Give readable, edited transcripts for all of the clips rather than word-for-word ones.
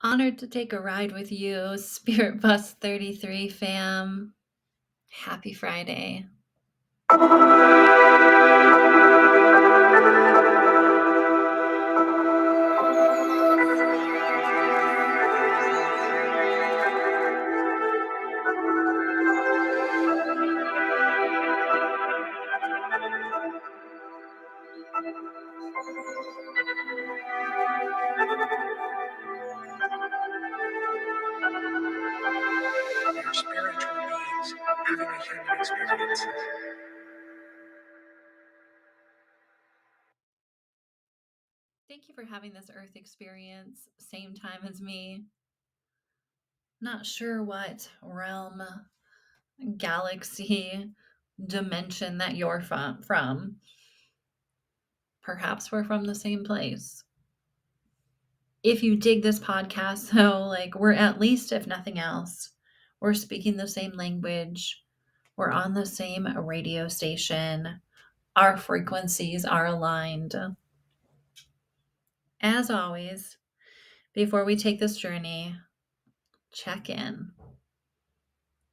Honored to take a ride with you, Spirit Bus 33 fam. Happy Friday. They're spiritual beings having a human experience. Thank you for having this Earth experience, same time as me. Not sure what realm, galaxy, dimension that you're from. Perhaps we're from the same place. If you dig this podcast, though, we're at least, if nothing else, we're speaking the same language. We're on the same radio station. Our frequencies are aligned. As always, before we take this journey, check in.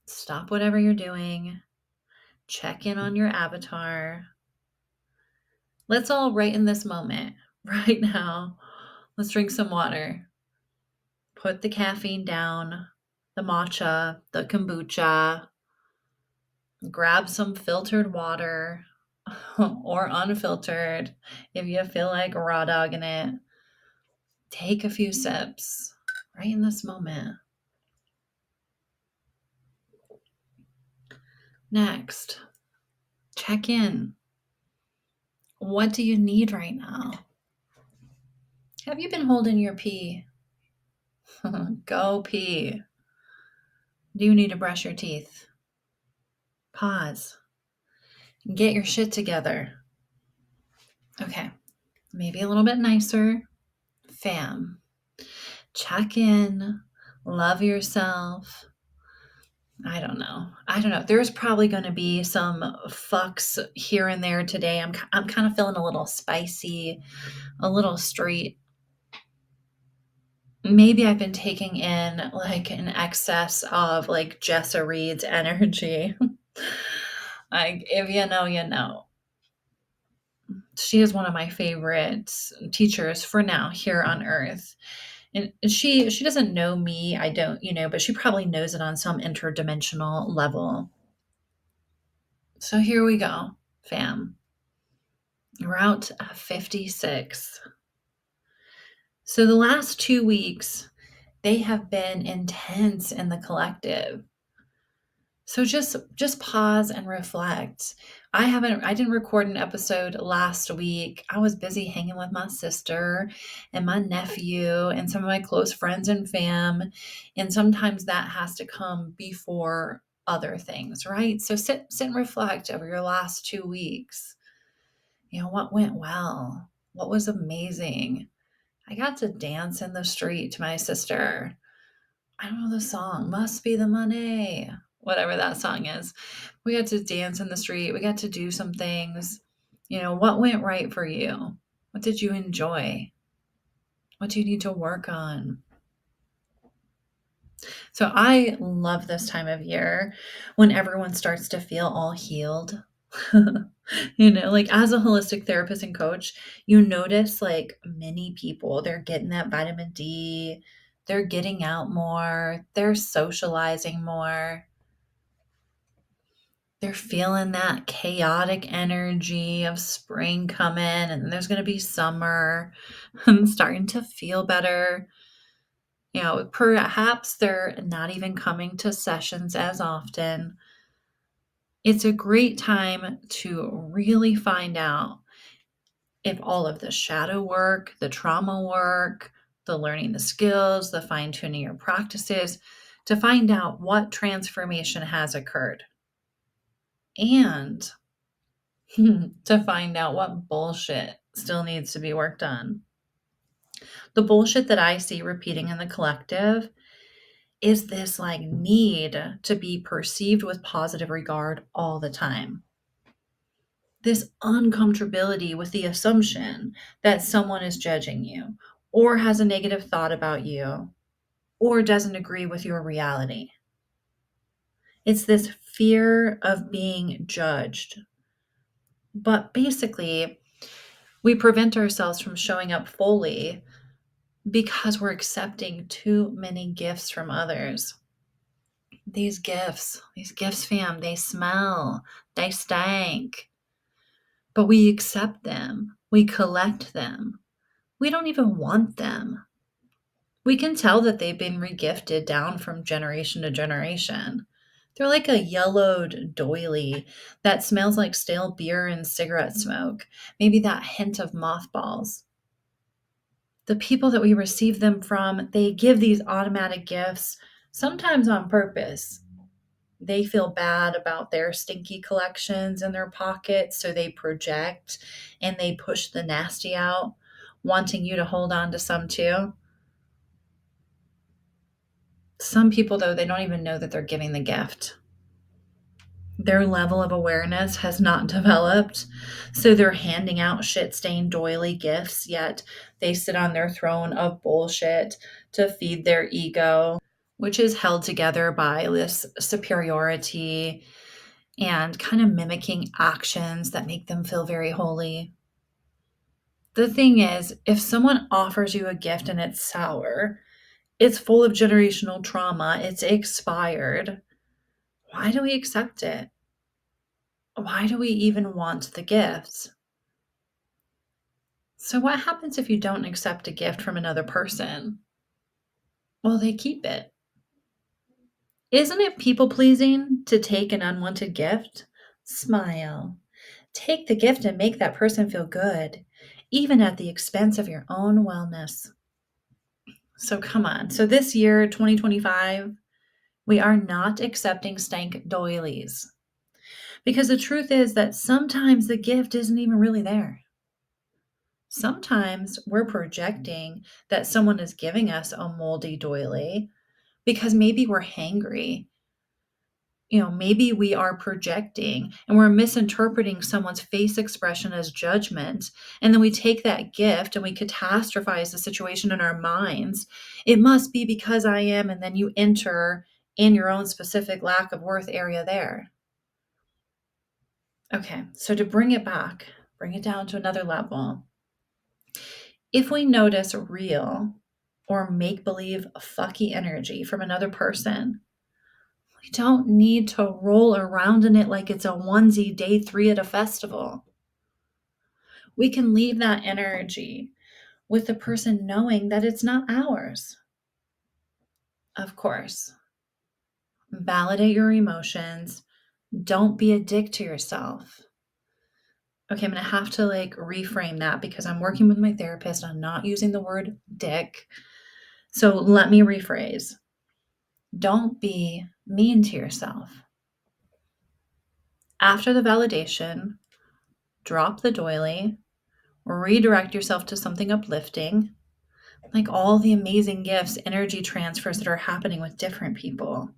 Stop whatever you're doing. Check in on your avatar. Let's all, right in this moment, right now, let's drink some water. Put the caffeine down, the matcha, the kombucha. Grab some filtered water or unfiltered if you feel like raw dogging it. Take a few sips right in this moment. Next, check in. What do you need right now? Have you been holding your pee? Go pee. Do you need to brush your teeth? Pause. Get your shit together. Okay, maybe a little bit nicer. Fam. Check in. Love yourself. I don't know. There's probably going to be some fucks here and there today. I'm kind of feeling a little spicy, a little street. Maybe I've been taking in like an excess of like Jessa Reed's energy. Like, if you know, you know. She is one of my favorite teachers for now here on Earth. And she doesn't know me, I don't, but she probably knows it on some interdimensional level. So here we go, fam. Route 56. So the last 2 weeks, they have been intense in the collective. So just pause and reflect. I didn't record an episode last week. I was busy hanging with my sister and my nephew and some of my close friends and fam. And sometimes that has to come before other things, right? So sit and reflect over your last 2 weeks. What went well? What was amazing? I got to dance in the street to my sister. I don't know the song, Must Be the Money, whatever that song is. We got to dance in the street. We got to do some things. What went right for you? What did you enjoy? What do you need to work on? So I love this time of year when everyone starts to feel all healed. Like as a holistic therapist and coach, you notice like many people, they're getting that vitamin D, they're getting out more, they're socializing more. They're feeling that chaotic energy of spring coming, and there's going to be summer. I'm starting to feel better. Perhaps they're not even coming to sessions as often. It's a great time to really find out if all of the shadow work, the trauma work, the learning the skills, the fine tuning your practices, to find out what transformation has occurred. And to find out what bullshit still needs to be worked on. The bullshit that I see repeating in the collective is this like need to be perceived with positive regard all the time. This uncomfortability with the assumption that someone is judging you or has a negative thought about you. or doesn't agree with your reality. It's this fear of being judged. But basically, we prevent ourselves from showing up fully because we're accepting too many gifts from others. These gifts, fam, they smell, they stank, but we accept them, we collect them, we don't even want them. We can tell that they've been regifted down from generation to generation. They're like a yellowed doily that smells like stale beer and cigarette smoke, maybe that hint of mothballs. The people that we receive them from, they give these automatic gifts, sometimes on purpose. They feel bad about their stinky collections in their pockets, so they project and they push the nasty out, wanting you to hold on to some too. Some people, though, they don't even know that they're giving the gift. Their level of awareness has not developed, so they're handing out shit stained doily gifts, yet they sit on their throne of bullshit to feed their ego, which is held together by this superiority and kind of mimicking actions that make them feel very holy. The thing is, if someone offers you a gift and it's sour, it's full of generational trauma, it's expired, why do we accept it? Why do we even want the gift? So, what happens if you don't accept a gift from another person? Well, they keep it. Isn't it people pleasing to take an unwanted gift? Smile. Take the gift and make that person feel good, even at the expense of your own wellness. So, come on. So, this year, 2025, we are not accepting stank doilies because the truth is that sometimes the gift isn't even really there. Sometimes we're projecting that someone is giving us a moldy doily because maybe we're hangry. Maybe we are projecting and we're misinterpreting someone's face expression as judgment. And then we take that gift and we catastrophize the situation in our minds. It must be because I am, and then you enter in your own specific lack of worth area there. Okay, so to bring it back, bring it down to another level. If we notice real or make believe fucky energy from another person, we don't need to roll around in it like it's a onesie day 3 at a festival. We can leave that energy with the person knowing that it's not ours. Of course, validate your emotions. Don't be a dick to yourself. Okay, I'm going to have to reframe that because I'm working with my therapist on not using the word dick. So let me rephrase. Don't be mean to yourself. After the validation, drop the doily, redirect yourself to something uplifting, like all the amazing gifts, energy transfers that are happening with different people.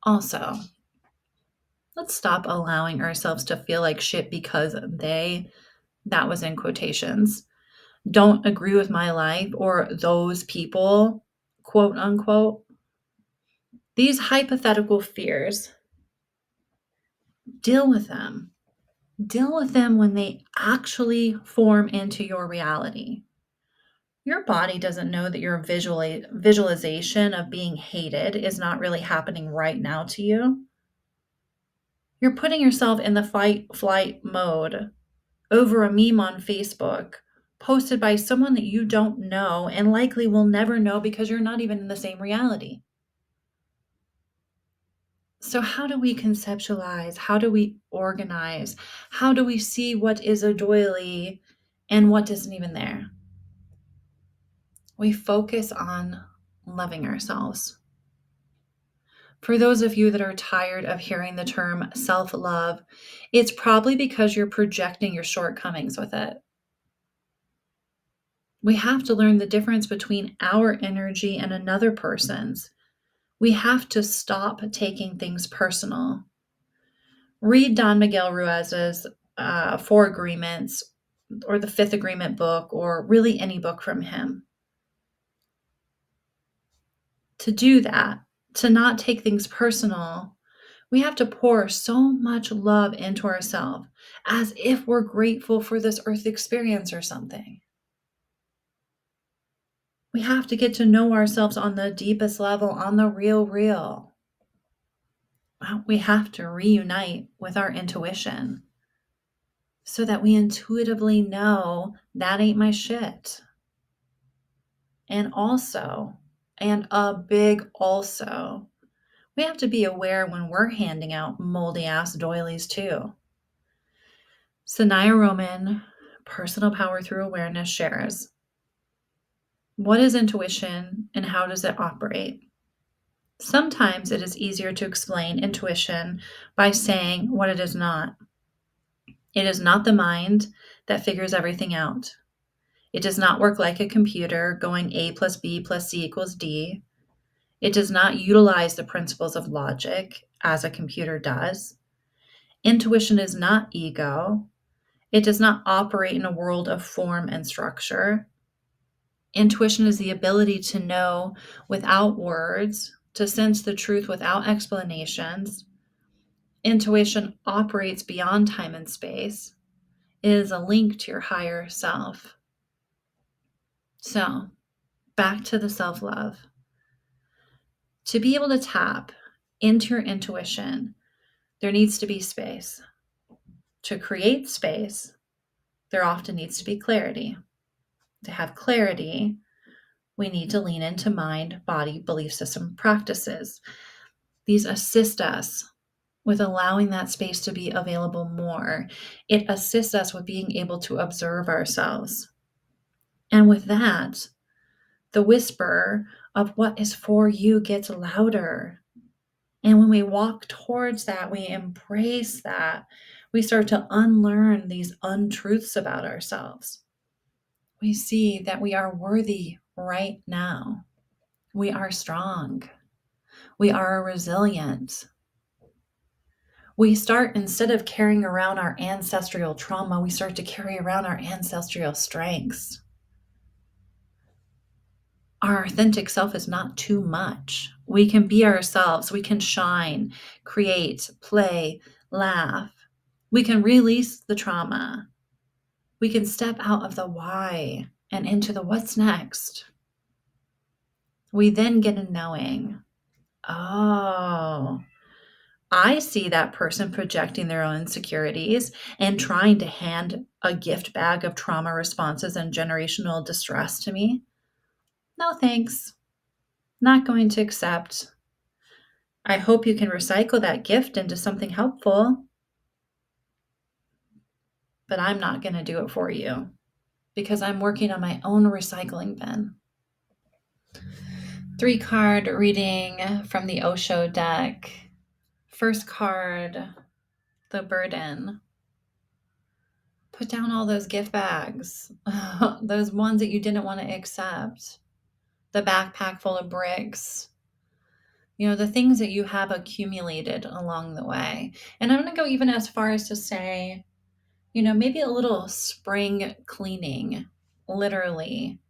Also, let's stop allowing ourselves to feel like shit because that was in quotations, don't agree with my life or those people, quote unquote. These hypothetical fears, deal with them. Deal with them when they actually form into your reality. Your body doesn't know that your visualization of being hated is not really happening right now to you. You're putting yourself in the fight flight mode over a meme on Facebook posted by someone that you don't know and likely will never know because you're not even in the same reality. So, how do we conceptualize? How do we organize? How do we see what is a doily and what isn't even there? We focus on loving ourselves. For those of you that are tired of hearing the term self love, it's probably because you're projecting your shortcomings with it. We have to learn the difference between our energy and another person's. We have to stop taking things personal. Read Don Miguel Ruiz's Four Agreements or the Fifth Agreement book, or really any book from him. To do that, to not take things personal, we have to pour so much love into ourselves as if we're grateful for this earth experience or something. We have to get to know ourselves on the deepest level, on the real, real. We have to reunite with our intuition so that we intuitively know that ain't my shit. And also, and a big also, we have to be aware when we're handing out moldy ass doilies too. Sanaya Roman, Personal Power Through Awareness, shares, what is intuition and how does it operate? Sometimes it is easier to explain intuition by saying what it is not. It is not the mind that figures everything out. It does not work like a computer going A plus B plus C equals D. It does not utilize the principles of logic as a computer does. Intuition is not ego. It does not operate in a world of form and structure. Intuition is the ability to know without words, to sense the truth without explanations. Intuition operates beyond time and space. It is a link to your higher self. So, back to the self love. To be able to tap into your intuition, there needs to be space. To create space, there often needs to be clarity. To have clarity, we need to lean into mind, body, belief system practices. These assist us with allowing that space to be available more. It assists us with being able to observe ourselves. And with that, the whisper of what is for you gets louder. And when we walk towards that, we embrace that, we start to unlearn these untruths about ourselves. We see that we are worthy right now. We are strong. We are resilient. We start, instead of carrying around our ancestral trauma, we start to carry around our ancestral strengths. Our authentic self is not too much. We can be ourselves. We can shine, create, play, laugh. We can release the trauma. We can step out of the why and into the what's next. We then get a knowing. Oh, I see that person projecting their own insecurities and trying to hand a gift bag of trauma responses and generational distress to me. No thanks. Not going to accept. I hope you can recycle that gift into something helpful, but I'm not going to do it for you because I'm working on my own recycling bin. 3-card reading from the Osho deck. First card, the burden. Put down all those gift bags, those ones that you didn't want to accept, the backpack full of bricks, the things that you have accumulated along the way. And I'm going to go even as far as to say, maybe a little spring cleaning, literally,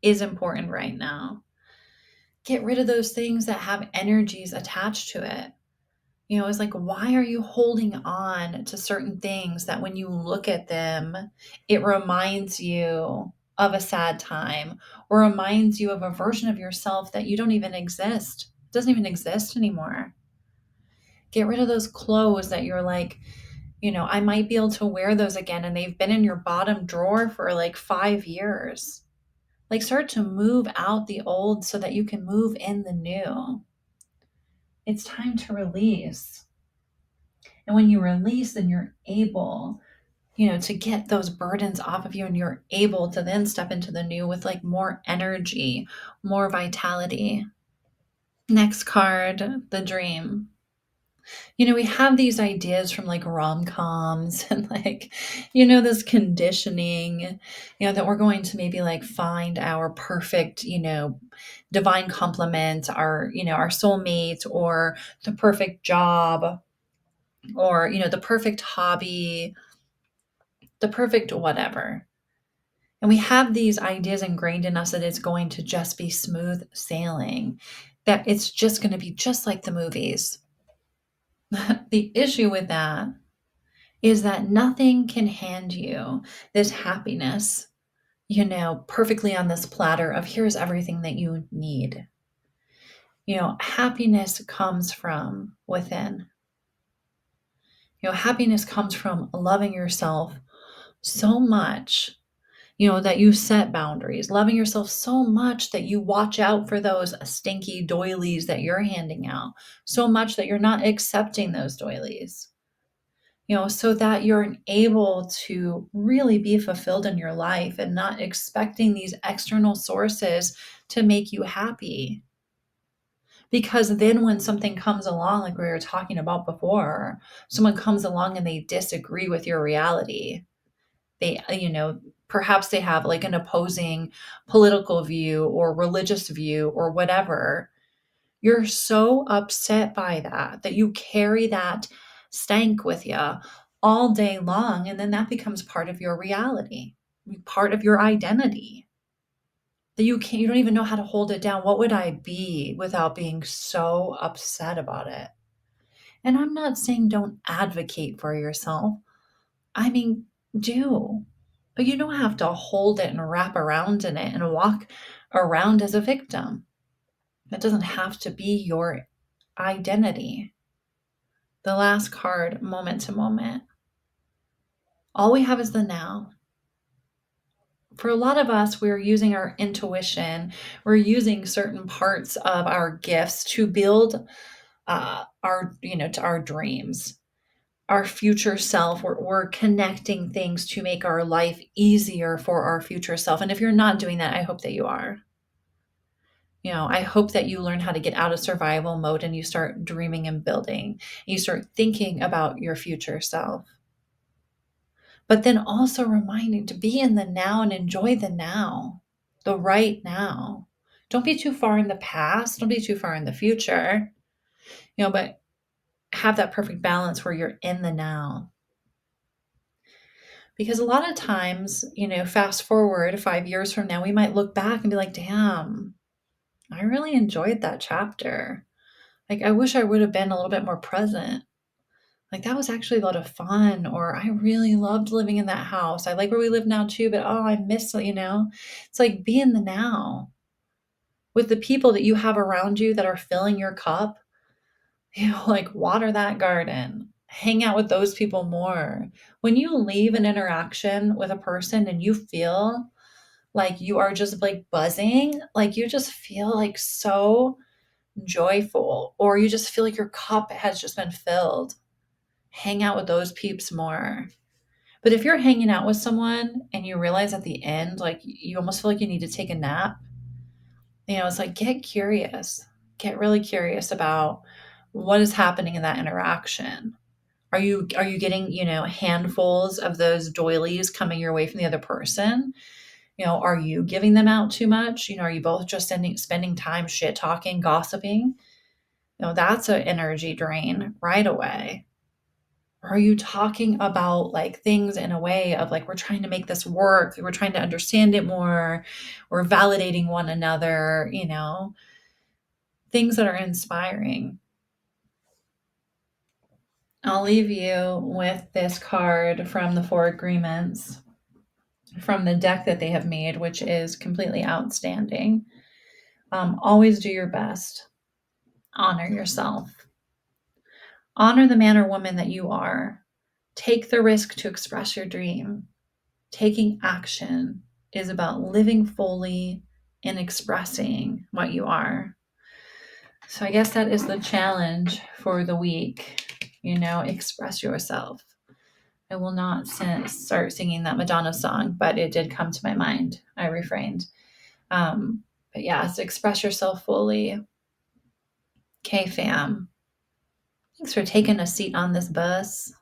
is important right now. Get rid of those things that have energies attached to it. It's like, why are you holding on to certain things that when you look at them, it reminds you of a sad time or reminds you of a version of yourself that you don't even exist, doesn't even exist anymore? Get rid of those clothes that you're like, I might be able to wear those again, and they've been in your bottom drawer for like 5 years. Like, start to move out the old so that you can move in the new. It's time to release. And when you release, then you're able, to get those burdens off of you, and you're able to then step into the new with like more energy, more vitality. Next card, the dream. We have these ideas from like rom-coms and like, this conditioning, that we're going to maybe like find our perfect, divine complement, our soulmate, or the perfect job, or, the perfect hobby, the perfect whatever. And we have these ideas ingrained in us that it's going to just be smooth sailing, that it's just going to be just like the movies. The issue with that is that nothing can hand you this happiness, perfectly on this platter of here's everything that you need. Happiness comes from within. Happiness comes from loving yourself so much, that you set boundaries, loving yourself so much that you watch out for those stinky doilies that you're handing out, so much that you're not accepting those doilies, so that you're able to really be fulfilled in your life and not expecting these external sources to make you happy. Because then when something comes along, like we were talking about before, someone comes along and they disagree with your reality. They, perhaps they have like an opposing political view or religious view or whatever. You're so upset by that you carry that stank with you all day long. And then that becomes part of your reality, part of your identity, that you don't even know how to hold it down. What would I be without being so upset about it? And I'm not saying don't advocate for yourself. I mean, do. But you don't have to hold it and wrap around in it and walk around as a victim. That doesn't have to be your identity. The last card, moment to moment. All we have is the now. For a lot of us, we're using our intuition, we're using certain parts of our gifts to build to our dreams, our future self. We're connecting things to make our life easier for our future self. And if you're not doing that, I hope that you are. I hope that you learn how to get out of survival mode and you start dreaming and building. And you start thinking about your future self. But then also reminding to be in the now and enjoy the now, the right now. Don't be too far in the past. Don't be too far in the future, but have that perfect balance where you're in the now. Because a lot of times, fast forward 5 years from now, we might look back and be like, damn, I really enjoyed that chapter. Like, I wish I would have been a little bit more present. Like, that was actually a lot of fun. Or I really loved living in that house. I like where we live now too, but oh, I miss, it's like be in the now with the people that you have around you that are filling your cup. Like water that garden, hang out with those people more. When you leave an interaction with a person and you feel like you are just like buzzing, like you just feel like so joyful, or you just feel like your cup has just been filled, hang out with those peeps more. But if you're hanging out with someone and you realize at the end, like you almost feel like you need to take a nap, it's like get curious, get really curious about what is happening in that interaction. Are you getting, handfuls of those doilies coming your way from the other person? Are you giving them out too much? Are you both just spending time shit talking, gossiping? That's an energy drain right away. Are you talking about like things in a way of like, we're trying to make this work, we're trying to understand it more, we're validating one another, things that are inspiring. I'll leave you with this card from the Four Agreements from the deck that they have made, which is completely outstanding. Always do your best. Honor yourself. Honor the man or woman that you are. Take the risk to express your dream. Taking action is about living fully and expressing what you are. So I guess that is the challenge for the week. Express yourself. I will not start singing that Madonna song, but it did come to my mind. I refrained. But yeah, so express yourself fully. Okay, fam. Thanks for taking a seat on this bus.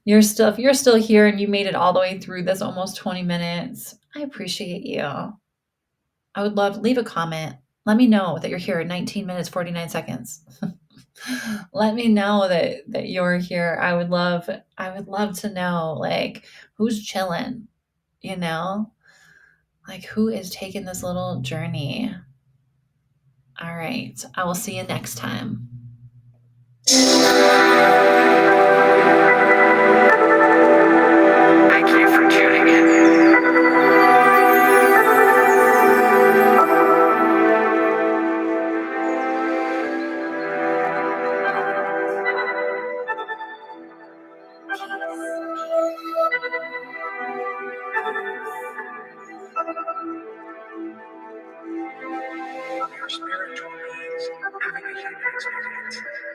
If you're still here and you made it all the way through this almost 20 minutes, I appreciate you. I would love, leave a comment. Let me know that you're here at 19 minutes, 49 seconds. Let me know that you're here. I would love to know, like, who's chilling, you know? Like, who is taking this little journey? All right. I will see you next time. Thank you for tuning in. We are spiritual beings having a human experience.